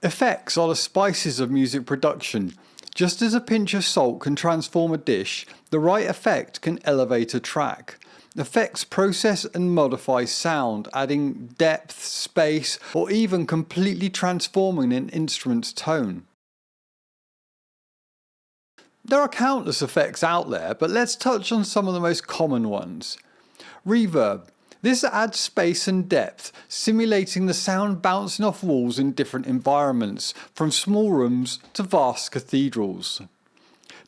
Effects are the spices of music production. Just as a pinch of salt can transform a dish, the right effect can elevate a track. Effects process and modify sound, adding depth, space, or even completely transforming an instrument's tone. There are countless effects out there, but let's touch on some of the most common ones. Reverb. This adds space and depth, simulating the sound bouncing off walls in different environments, from small rooms to vast cathedrals.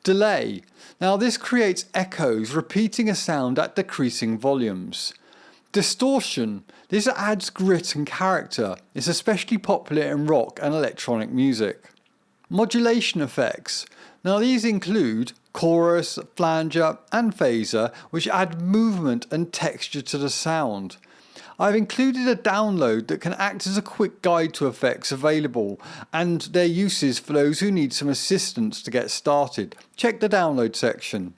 Delay. Now this creates echoes, repeating a sound at decreasing volumes. Distortion. This adds grit and character. It's especially popular in rock and electronic music. Modulation effects. Now these include chorus, flanger and phaser, which add movement and texture to the sound. I've included a download that can act as a quick guide to effects available and their uses for those who need some assistance to get started. Check the download section.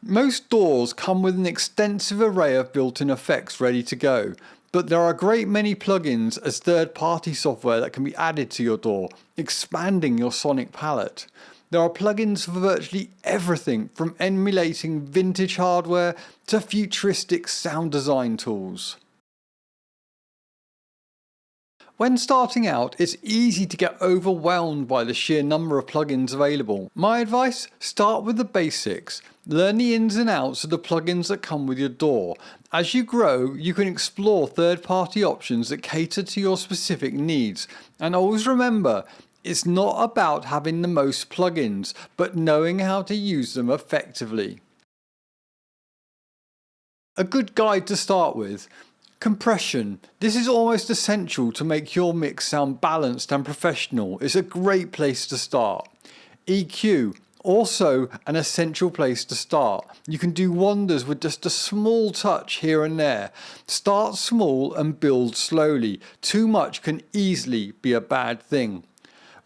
Most DAWs come with an extensive array of built-in effects ready to go, but there are a great many plugins as third-party software that can be added to your DAW, expanding your sonic palette. There are plugins for virtually everything from emulating vintage hardware to futuristic sound design tools. When starting out, it's easy to get overwhelmed by the sheer number of plugins available. My advice? Start with the basics. Learn the ins and outs of the plugins that come with your DAW. As you grow, you can explore third-party options that cater to your specific needs. And always remember, it's not about having the most plugins, but knowing how to use them effectively. A good guide to start with. Compression. This is almost essential to make your mix sound balanced and professional. It's a great place to start. EQ. Also an essential place to start. You can do wonders with just a small touch here and there. Start small and build slowly. Too much can easily be a bad thing.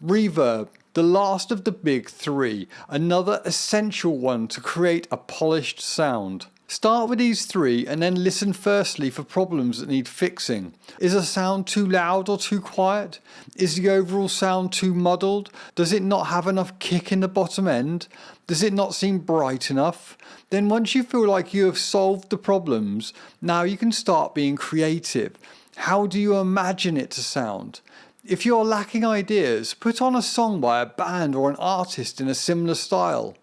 Reverb. The last of the big three. Another essential one to create a polished sound. Start with these three and then listen firstly for problems that need fixing. Is a sound too loud or too quiet? Is the overall sound too muddled? Does it not have enough kick in the bottom end? Does it not seem bright enough? Then once you feel like you have solved the problems, now you can start being creative. How do you imagine it to sound? If you're lacking ideas, put on a song by a band or an artist in a similar style.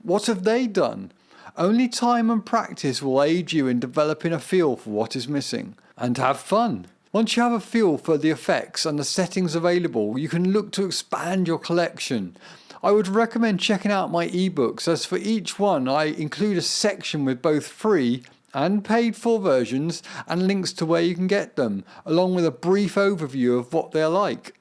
What have they done? Only time and practice will aid you in developing a feel for what is missing. And have fun! Once you have a feel for the effects and the settings available, you can look to expand your collection. I would recommend checking out my ebooks, as for each one I include a section with both free and paid for versions and links to where you can get them, along with a brief overview of what they're like.